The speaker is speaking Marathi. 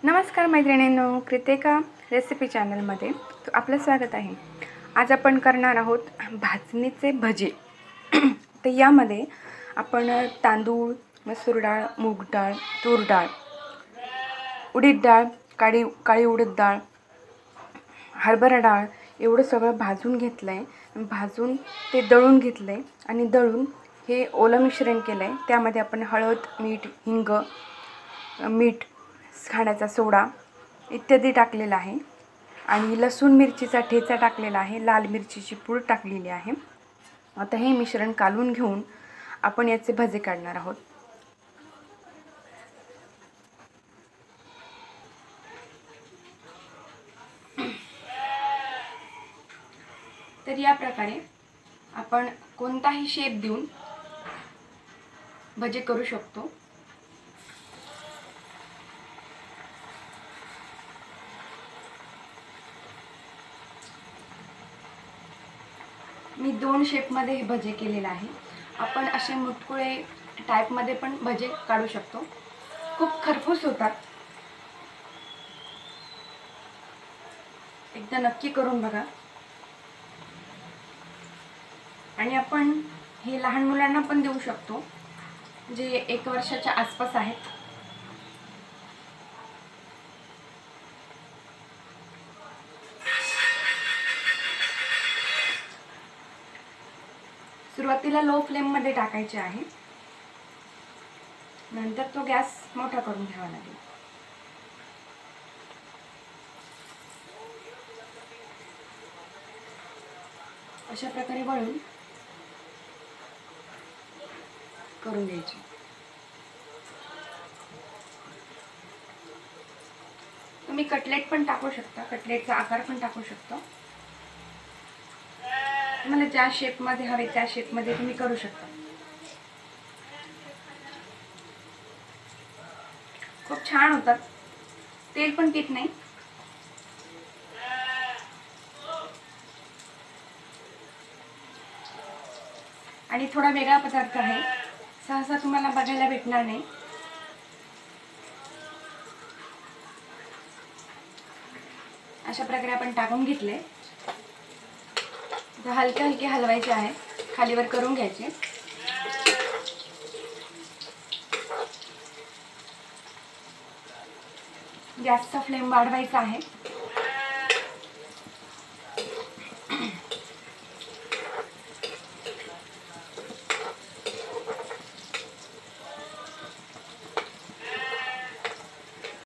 नमस्कार मैत्रिणींनो, कृतिका रेसिपी चॅनलमध्ये आपलं स्वागत आहे। आज आपण करणार आहोत भाजणीचे भजे। तर यामध्ये आपण तांदूळ, मसूर डाळ, मूग डाळ, तूर डाळ, उडीद डाळ, काळी उडीद डाळ, हरभरा डाळ एवढं सगळं भाजून घेतलंय। भाजून ते दळून घेतलंय आणि दळून हे ओलं मिश्रण केलंय। त्यामध्ये आपण हळद, मीठ, हिंग, मीठ, खाण्याचा सोडा इत्यादी टाकलेला आहे आणि लसूण मिरचीचा ठेचा टाकलेला आहे, लाल मिरचीची पूड टाकलेली आहे। आता हे मिश्रण कालवून घेऊन आपण याचे भजे काढणार आहोत। तर या प्रकारे आपण कोणताही शेप देऊन भजे करू शकतो। मी 2 शेपमध्ये हे भजे केलेले आहे। आपण असे मुटकुळे टाइपमध्ये पण भजे काढू शकतो। खूप खरपूस होतात। एकदा नक्की करून बघा। आणि आपण हे लहान मुलांना पण देऊ शकतो जे 1 वर्षाच्या आसपास आहेत। सुरुवातीला लो फ्लेम मध्ये टाकायचे आहे, नंतर तो गॅस मोठा करून घ्यावा लागेल। अशा प्रकारे वळून करून घ्यायचे। तुम्ही कटलेट पण टाकू शकता, कटलेटचा आकार पण टाकू शकता। तुम्हाला ज्या शेप मध्ये हवे त्या शेप मध्ये तुम्ही करू शकता। खूप छान होतात, तेल पण पित नाही। आणि थोडा वेगळा पदार्थ आहे, सहसा तुम्हाला बघायला भेटणार नाही। अशा प्रकारे आपण टाकून घेतले। हलके हलके हलवायचे आहे, खालीवर करून घ्यायचे। गॅसचा फ्लेम वाढवायचा आहे